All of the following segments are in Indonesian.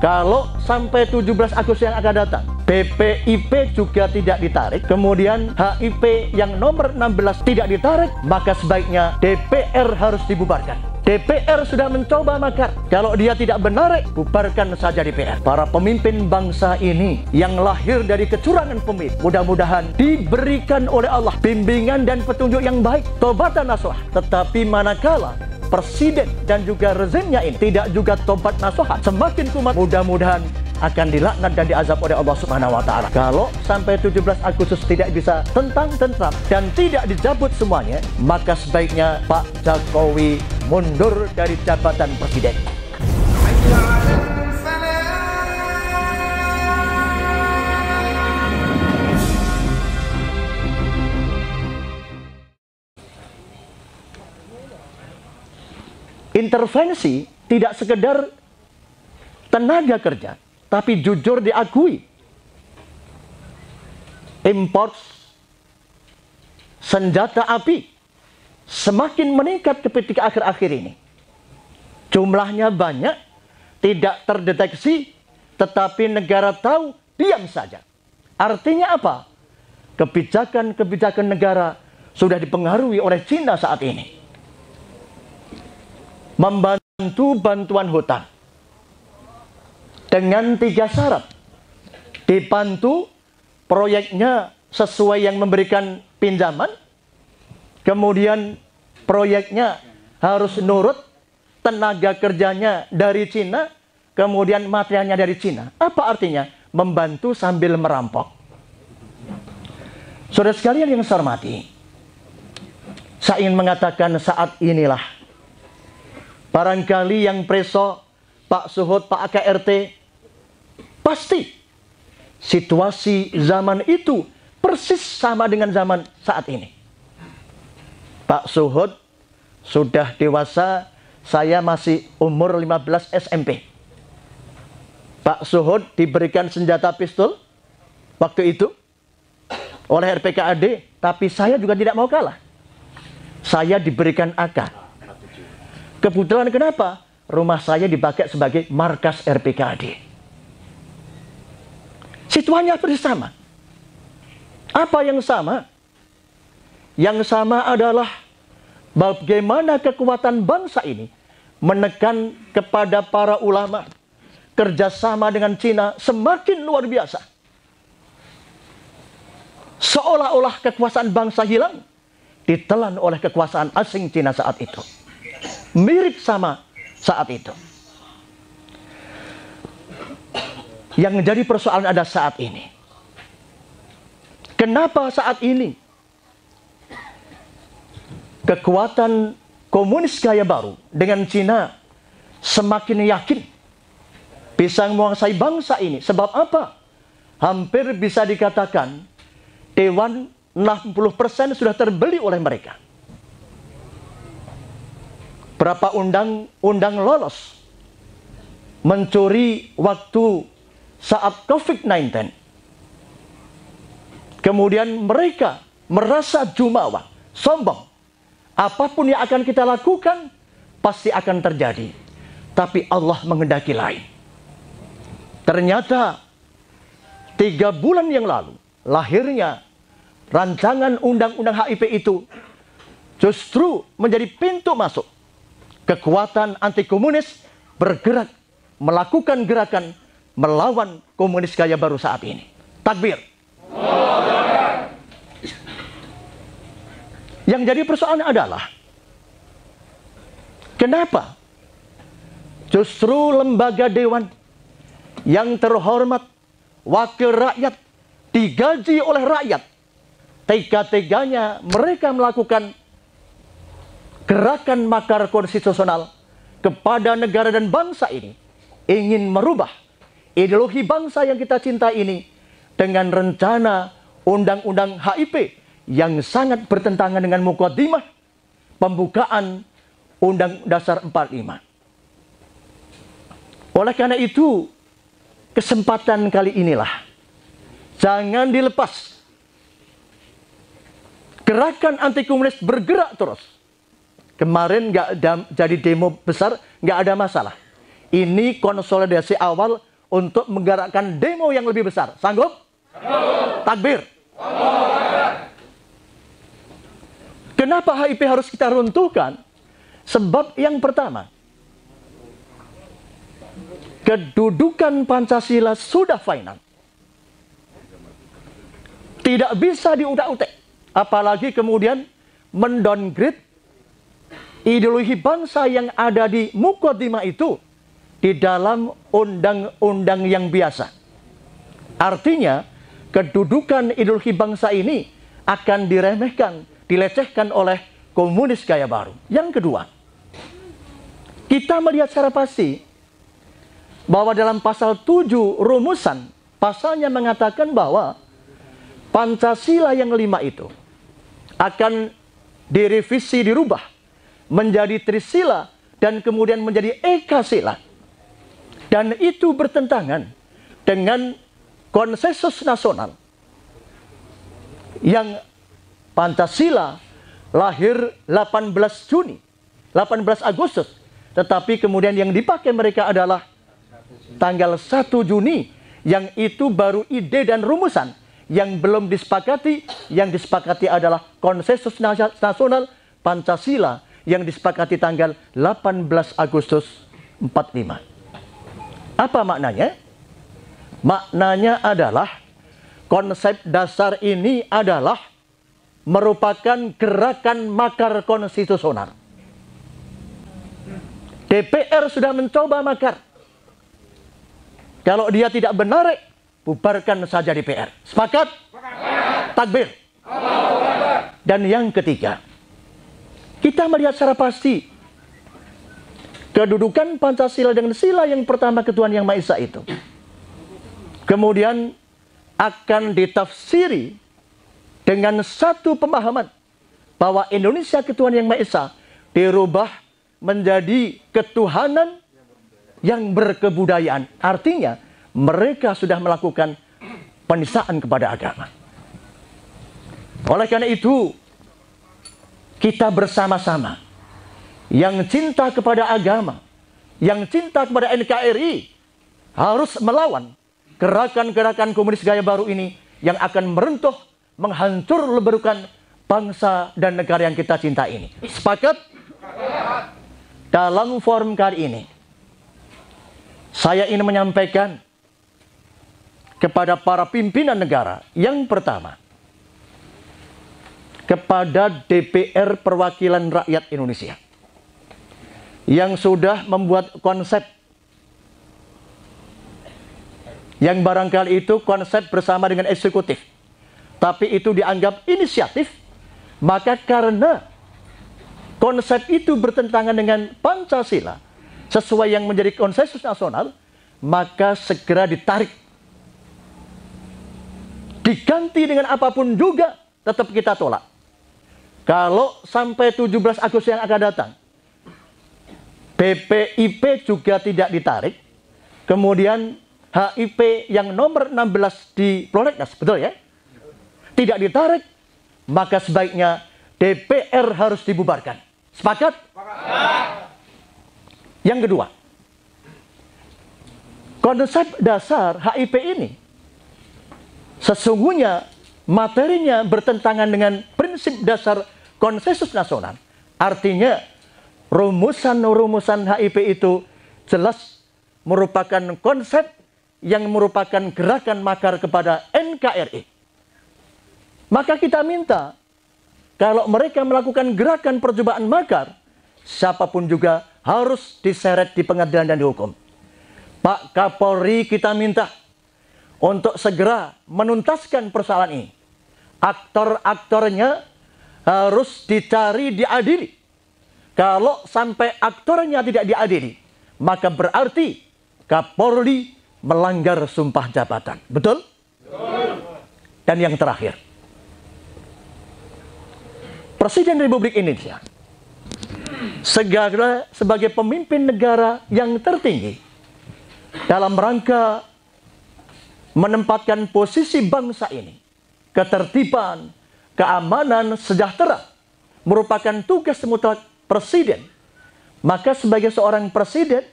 Kalau sampai 17 Agustus yang akan datang, BPIP juga tidak ditarik, kemudian HIP yang nomor 16 tidak ditarik, maka sebaiknya DPR harus dibubarkan. DPR sudah mencoba makar. Kalau dia tidak benar, bubarkan saja DPR. Para pemimpin bangsa ini yang lahir dari kecurangan pemilu, mudah-mudahan diberikan oleh Allah bimbingan dan petunjuk yang baik, tobatan nasuha. Tetapi manakala presiden dan juga rezimnya ini tidak juga tobat nasuha, semakin kumat, mudah-mudahan akan dilaknat dan diazab oleh Allah Subhanahu wa Ta'ala. Kalau sampai 17 Agustus tidak bisa tentram dan tidak dicabut semuanya, maka sebaiknya Pak Jokowi mundur dari jabatan presiden. Intervensi tidak sekedar tenaga kerja, tapi jujur diakui. Import senjata api semakin meningkat ketika akhir-akhir ini. Jumlahnya banyak, tidak terdeteksi, tetapi negara tahu, diam saja. Artinya apa? Kebijakan-kebijakan negara sudah dipengaruhi oleh Cina saat ini. Membantu bantuan hutang dengan 3 syarat. Dibantu proyeknya sesuai yang memberikan pinjaman, kemudian proyeknya harus nurut, tenaga kerjanya dari Cina, kemudian materialnya dari Cina. Apa artinya? Membantu sambil merampok. Saudara sekalian yang saya hormati, saya ingin mengatakan saat inilah barangkali yang preso, Pak Suhud, Pak AKRT, pasti situasi zaman itu persis sama dengan zaman saat ini. Pak Suhud sudah dewasa, saya masih umur 15 SMP. Pak Suhud diberikan senjata pistol waktu itu oleh RPKAD, tapi saya juga tidak mau kalah. Saya diberikan AK. Kebetulan kenapa? Rumah saya dipakai sebagai markas RPKAD. Situasinya persis sama. Apa yang sama? Yang sama adalah bagaimana kekuatan bangsa ini menekan kepada para ulama, kerjasama dengan Cina semakin luar biasa. Seolah-olah kekuasaan bangsa hilang, ditelan oleh kekuasaan asing Cina saat itu. Mirip sama saat itu. Yang menjadi persoalan ada saat ini. Kenapa saat ini kekuatan komunis gaya baru dengan Cina semakin yakin bisa menguasai bangsa ini? Sebab apa? Hampir bisa dikatakan Dewan 60% sudah terbeli oleh mereka. Berapa undang-undang lolos mencuri waktu saat COVID-19. Kemudian mereka merasa jumawa, sombong. Apapun yang akan kita lakukan pasti akan terjadi. Tapi Allah menghendaki lain. Ternyata 3 bulan yang lalu lahirnya rancangan undang-undang HIP itu justru menjadi pintu masuk kekuatan anti komunis bergerak melakukan gerakan melawan komunis gaya baru saat ini. Takbir. Yang jadi persoalan adalah kenapa justru lembaga dewan yang terhormat, wakil rakyat, digaji oleh rakyat, tega-teganya mereka melakukan gerakan makar konstitusional kepada negara dan bangsa ini, ingin merubah ideologi bangsa yang kita cinta ini dengan rencana undang-undang HIP yang sangat bertentangan dengan muqaddimah pembukaan Undang Dasar 45. Oleh karena itu, kesempatan kali inilah jangan dilepas. Gerakan anti komunis bergerak terus. Kemarin nggak jadi demo besar, nggak ada masalah. Ini konsolidasi awal untuk menggerakkan demo yang lebih besar. Sanggup? Takbir. Kenapa HIP harus kita runtuhkan? Sebab yang pertama, kedudukan Pancasila sudah final. Tidak bisa diutak-utik. Apalagi kemudian mendowngrade ideologi bangsa yang ada di Muqaddimah itu di dalam undang-undang yang biasa. Artinya, kedudukan ideologi bangsa ini akan diremehkan, dilecehkan oleh komunis gaya baru. Yang kedua, kita melihat secara pasti bahwa dalam pasal 7 rumusan, pasalnya mengatakan bahwa Pancasila yang 5 itu akan direvisi, dirubah menjadi Trisila dan kemudian menjadi Ekasila. Dan itu bertentangan dengan konsensus nasional yang Pancasila lahir 18 Agustus, tetapi kemudian yang dipakai mereka adalah tanggal 1 Juni, yang itu baru ide dan rumusan yang belum disepakati. Yang disepakati adalah konsensus nasional Pancasila yang disepakati tanggal 18 Agustus 45. Apa maknanya? Maknanya adalah konsep dasar ini adalah merupakan gerakan makar konstitusional. DPR sudah mencoba makar. Kalau dia tidak benar, bubarkan saja DPR. Sepakat? Takbir. Dan yang ketiga, kita melihat secara pasti kedudukan Pancasila dengan sila yang pertama Ketuhanan Yang Maha Esa itu kemudian akan ditafsiri dengan satu pemahaman bahwa Indonesia Ketuhanan Yang Maha Esa dirubah menjadi ketuhanan yang berkebudayaan. Artinya mereka sudah melakukan penistaan kepada agama. Oleh karena itu, kita bersama-sama yang cinta kepada agama, yang cinta kepada NKRI, harus melawan gerakan-gerakan komunis gaya baru ini yang akan meruntuh, menghancur leburkan bangsa dan negara yang kita cinta ini. Sepakat? Dalam forum kali ini, saya ingin menyampaikan kepada para pimpinan negara, yang pertama, kepada DPR Perwakilan Rakyat Indonesia yang sudah membuat konsep yang barangkali itu konsep bersama dengan eksekutif, tapi itu dianggap inisiatif, maka karena konsep itu bertentangan dengan Pancasila sesuai yang menjadi konsensus nasional, maka segera ditarik, diganti dengan apapun juga, tetap kita tolak. Kalau sampai 17 Agustus yang akan datang, BPIP juga tidak ditarik, kemudian HIP yang nomor 16 di Prolegnas, betul ya? Tidak ditarik, maka sebaiknya DPR harus dibubarkan. Sepakat? Yang kedua, konsep dasar HIP ini sesungguhnya materinya bertentangan dengan prinsip dasar konsensus nasional. Artinya rumusan-rumusan HIP itu jelas merupakan konsep yang merupakan gerakan makar kepada NKRI. Maka kita minta, kalau mereka melakukan gerakan percobaan makar, siapapun juga harus diseret di pengadilan dan dihukum. Pak Kapolri kita minta untuk segera menuntaskan persoalan ini. Aktor-aktornya harus dicari, diadili. Kalau sampai aktornya tidak diadili, maka berarti Kapolri melanggar sumpah jabatan. Betul? Dan yang terakhir, Presiden Republik Indonesia segera sebagai pemimpin negara yang tertinggi dalam rangka menempatkan posisi bangsa ini, ketertiban, keamanan, sejahtera merupakan tugas mutlak presiden. Maka sebagai seorang presiden,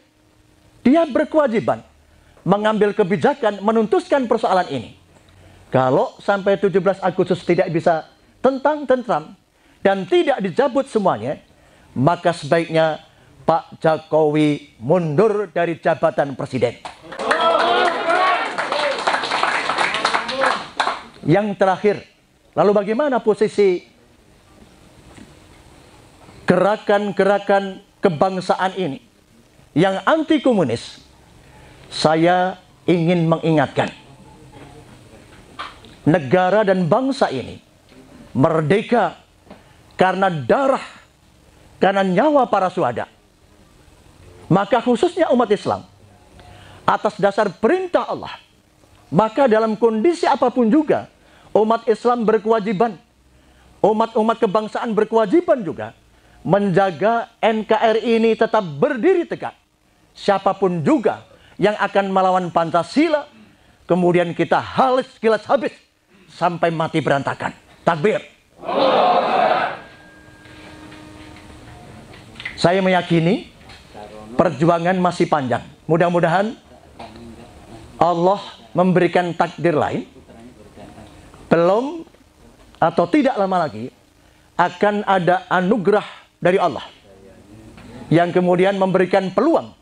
dia berkewajiban mengambil kebijakan menuntaskan persoalan ini. Kalau sampai 17 Agustus tidak bisa tentram dan tidak dicabut semuanya, maka sebaiknya Pak Jokowi mundur dari jabatan presiden. Yang terakhir, lalu bagaimana posisi gerakan-gerakan kebangsaan ini yang anti komunis? Saya ingin mengingatkan, negara dan bangsa ini merdeka karena darah, karena nyawa para syuhada. Maka khususnya umat Islam, atas dasar perintah Allah, maka dalam kondisi apapun juga, umat Islam berkewajiban, umat-umat kebangsaan berkewajiban juga menjaga NKRI ini tetap berdiri tegak. Siapapun juga yang akan melawan Pancasila, kemudian kita kilas habis sampai mati berantakan. Takbir. Saya meyakini perjuangan masih panjang. Mudah-mudahan Allah memberikan takdir lain. Belum atau tidak lama lagi akan ada anugerah dari Allah yang kemudian memberikan peluang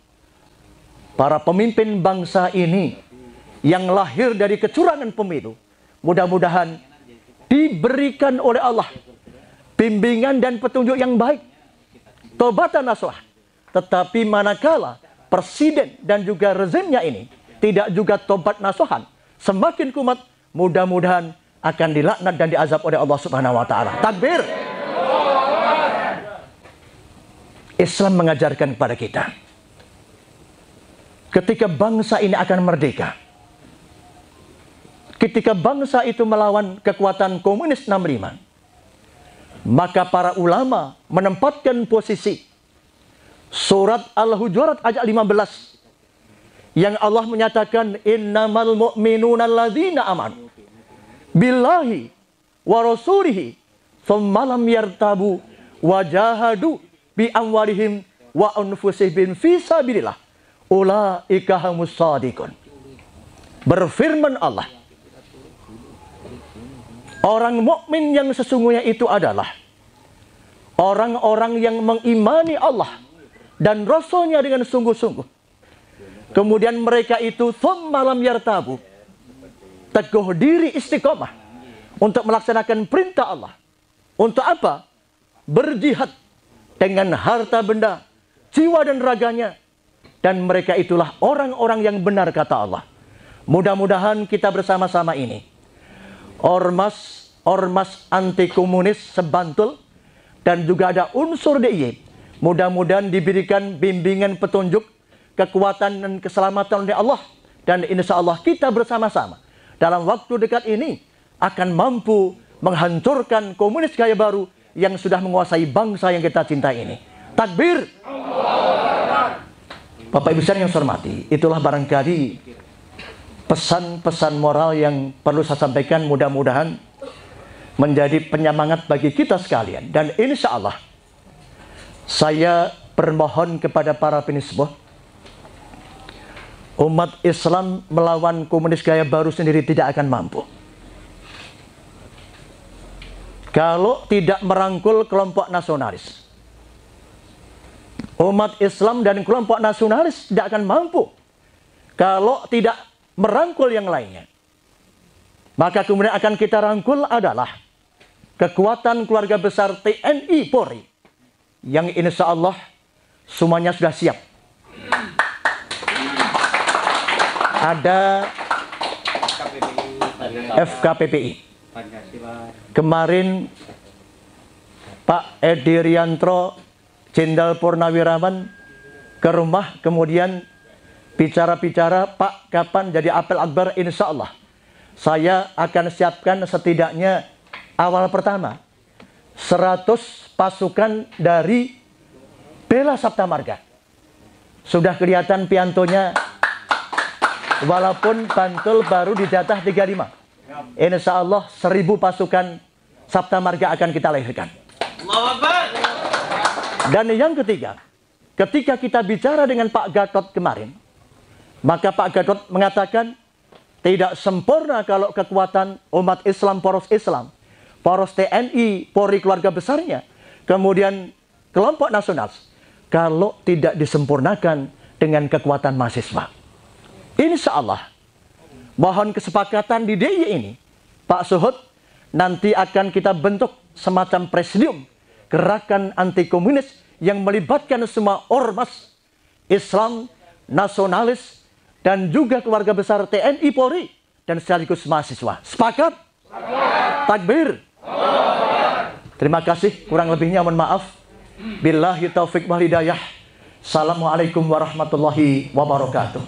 para pemimpin bangsa ini yang lahir dari kecurangan pemilu, mudah-mudahan diberikan oleh Allah bimbingan dan petunjuk yang baik, taubatan nasuh. Tetapi manakala presiden dan juga rezimnya ini tidak juga tobat nasuhan, semakin kumat, mudah-mudahan akan dilaknat dan diazab oleh Allah Subhanahu wa taala. Takbir. Islam mengajarkan kepada kita, ketika bangsa ini akan merdeka, ketika bangsa itu melawan kekuatan komunis 65, maka para ulama menempatkan posisi surat Al-Hujurat ayat 15 yang Allah menyatakan innamal mu'minuna alladzina amanu billahi wa rasulihi thumma lam yartabu wajahadu bi amwalihim wa anfusihim fi sabilillah ulaika humus shadiqun. Berfirman Allah, orang mukmin yang sesungguhnya itu adalah orang-orang yang mengimani Allah dan Rasulnya dengan sungguh-sungguh. Kemudian mereka itu thumma lam yartabu, teguh diri istiqomah untuk melaksanakan perintah Allah. Untuk apa? Berjihad dengan harta benda, jiwa dan raganya. Dan mereka itulah orang-orang yang benar, kata Allah. Mudah-mudahan kita bersama-sama ini, ormas anti komunis sebantul dan juga ada unsur DIY, mudah-mudahan diberikan bimbingan petunjuk, kekuatan dan keselamatan oleh Allah. Dan insya Allah kita bersama-sama dalam waktu dekat ini akan mampu menghancurkan komunis gaya baru yang sudah menguasai bangsa yang kita cintai ini. Takbir. Bapak Ibu sekalian yang saya hormati, itulah barangkali pesan-pesan moral yang perlu saya sampaikan, mudah-mudahan menjadi penyemangat bagi kita sekalian. Dan insya Allah saya bermohon kepada para penisbah, umat Islam melawan komunis gaya baru sendiri tidak akan mampu kalau tidak merangkul kelompok nasionalis. Umat Islam dan kelompok nasionalis tidak akan mampu kalau tidak merangkul yang lainnya. Maka kemudian akan kita rangkul adalah kekuatan keluarga besar TNI Polri yang insya Allah semuanya sudah siap. Ada FKPPI. Kemarin Pak Edi Riantro, Jenderal Purnawirawan ke rumah, kemudian bicara-bicara, Pak kapan jadi apel akbar? Insya Allah saya akan siapkan setidaknya awal pertama 100 pasukan dari Bela Sabta Marga. Sudah kelihatan piantonya, walaupun Bantul baru dijatah 35. Insya Allah 1000 pasukan Sabta Marga akan kita lahirkan. Dan yang ketiga, ketika kita bicara dengan Pak Gatot kemarin, Maka Pak Gatot mengatakan, tidak sempurna kalau kekuatan umat Islam, poros TNI, Polri keluarga besarnya, kemudian kelompok nasionalis, kalau tidak disempurnakan dengan kekuatan mahasiswa. Insya Allah, mohon kesepakatan di DIY ini, Pak Suhud, nanti akan kita bentuk semacam presidium gerakan anti komunis yang melibatkan semua ormas Islam, nasionalis, dan juga keluarga besar TNI, Polri, dan sekaligus mahasiswa. Sepakat? Takbir. Terima kasih, kurang lebihnya mohon maaf. Billahi taufiq wal hidayah. Assalamualaikum warahmatullahi wabarakatuh.